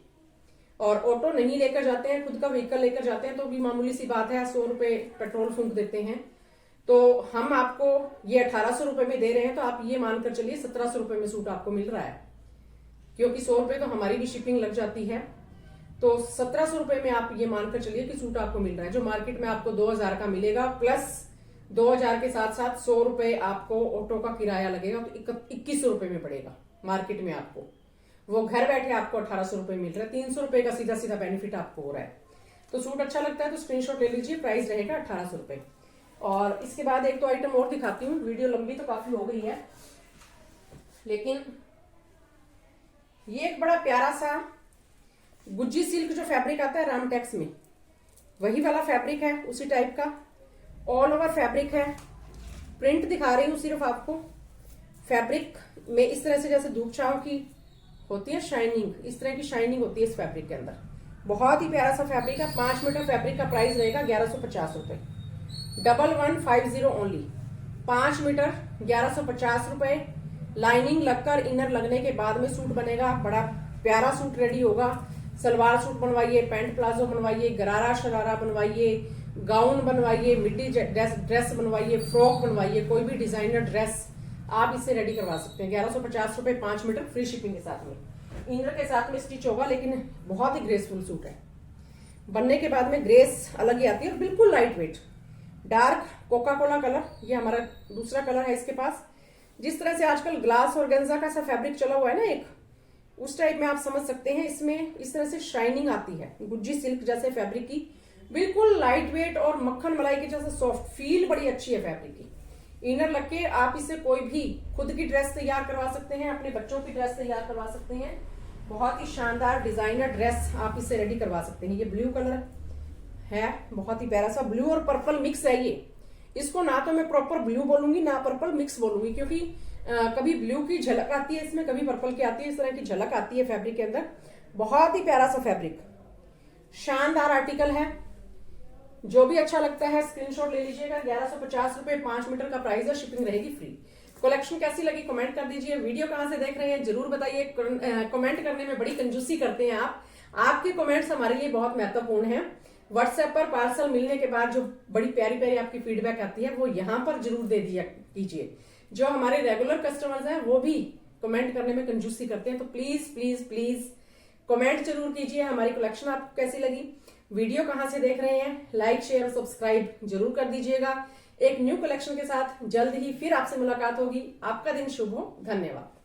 और ऑटो नहीं लेकर जाते हैं, खुद का व्हीकल लेकर जाते हैं तो भी मामूली सी बात है, 100 रुपए पेट्रोल फूंक देते हैं। तो हम आपको ये 1800 रुपए में दे रहे हैं, तो आप ये मानकर चलिए 1700 रुपए में सूट आपको मिल रहा है, क्योंकि 100 रुपए तो हमारी भी शिपिंग लग जाती है। तो 1700 रुपए में आप ये मानकर चलिए कि सूट आपको मिल रहा है, जो मार्केट में आपको 2000 का मिलेगा, प्लस 2000 के साथ साथ 100 रुपए आपको ऑटो का किराया लगेगा, तो 2100 रुपए में पड़ेगा मार्केट में आपको। वो घर बैठे आपको 1800 रुपए मिल रहा है, 300 रुपए का सीधा सीधा बेनिफिट आपको हो रहा है। तो सूट अच्छा लगता है तो स्क्रीनशॉट ले लीजिए, प्राइस रहेगा 1800 रुपए। और इसके बाद एक तो आइटम और दिखाती हूँ, वीडियो लंबी तो काफी हो गई है, लेकिन ये एक बड़ा प्यारा सा गुज्जी सिल्क जो फैब्रिक आता है रामटेक्स में, वही वाला फैब्रिक है, उसी टाइप का ऑल ओवर फैब्रिक है। प्रिंट दिखा रही हूँ सिर्फ आपको। फैब्रिक में इस तरह से जैसे धूप छांव की होती है शाइनिंग, इस तरह की शाइनिंग होती है इस फैब्रिक के अंदर। बहुत ही प्यारा सा फैब्रिक है। 5 मीटर फैब्रिक का प्राइस रहेगा 1150 रुपए, 1150 ओनली। 5 मीटर 1150 रुपए। लाइनिंग लगकर इनर लगने के बाद में सूट बनेगा, बड़ा प्यारा सूट रेडी होगा। सलवार सूट बनवाइए, पैंट प्लाजो बनवाइए, गरारा शरारा बनवाइए, गाउन बनवाइए, मिड्डी ड्रेस बनवाइए, फ्रॉक बनवाइए, कोई भी डिजाइनर ड्रेस आप इसे रेडी करवा सकते हैं। 1150 रुपए, 5 मीटर, फ्री शिपिंग के साथ में। इनर के साथ में स्टिच होगा, लेकिन बहुत ही ग्रेसफुल सूट है। बनने के बाद में ग्रेस अलग ही आती है और बिल्कुल light weight. Dark Coca Cola colour, ये हमारा दूसरा कलर है इसके पास। जिस तरह से आजकल ग्लास और गेंजा का सा फैब्रिक चला हुआ है ना एक, उस टाइप में आप समझ सकते हैं। इसमें इस तरह से शाइनिंग आती है गुज्जी सिल्क जैसे फैब्रिक की, बिल्कुल लाइट वेट और मक्खन मलाई के जैसे सॉफ्ट फील बड़ी अच्छी है फैब्रिक की। इनर लग के आप इसे कोई भी खुद की ड्रेस तैयार करवा सकते हैं, अपने बच्चों की ड्रेस तैयार करवा सकते हैं। बहुत ही शानदार डिजाइनर ड्रेस आप इससे रेडी करवा सकते हैं। ये ब्लू कलर है, बहुत ही प्यारा सा ब्लू और पर्पल मिक्स है ये। इसको ना तो मैं प्रॉपर ब्लू बोलूंगी ना पर्पल मिक्स बोलूंगी, क्योंकि कभी ब्लू की झलक आती है इसमें, कभी पर्पल की आती है, इस तरह की झलक आती है फैब्रिक के अंदर। बहुत ही प्यारा सा फैब्रिक, शानदार आर्टिकल है। जो भी अच्छा लगता है स्क्रीनशॉट ले लीजिएगा। 1150 रुपए, 5 मीटर का प्राइस है, शिपिंग रहेगी फ्री। कलेक्शन कैसी लगी कमेंट कर दीजिए। वीडियो कहां से देख रहे हैं जरूर बताइए। कमेंट करने में बड़ी कंजूसी करते हैं आप, आपके कमेंट्स हमारे लिए बहुत महत्वपूर्ण है। व्हाट्सएप पर पार्सल मिलने के बाद जो बड़ी प्यारी प्यारी आपकी फीडबैक आती है वो यहाँ पर जरूर दे दिया कीजिए। जो हमारे रेगुलर कस्टमर्स हैं वो भी कमेंट करने में कंजूसी करते हैं, तो प्लीज प्लीज प्लीज कमेंट जरूर कीजिए। हमारी कलेक्शन आपको कैसी लगी, वीडियो कहां से देख रहे हैं, लाइक शेयर और सब्सक्राइब जरूर कर दीजिएगा। एक न्यू कलेक्शन के साथ जल्द ही फिर आपसे मुलाकात होगी। आपका दिन शुभ हो। धन्यवाद।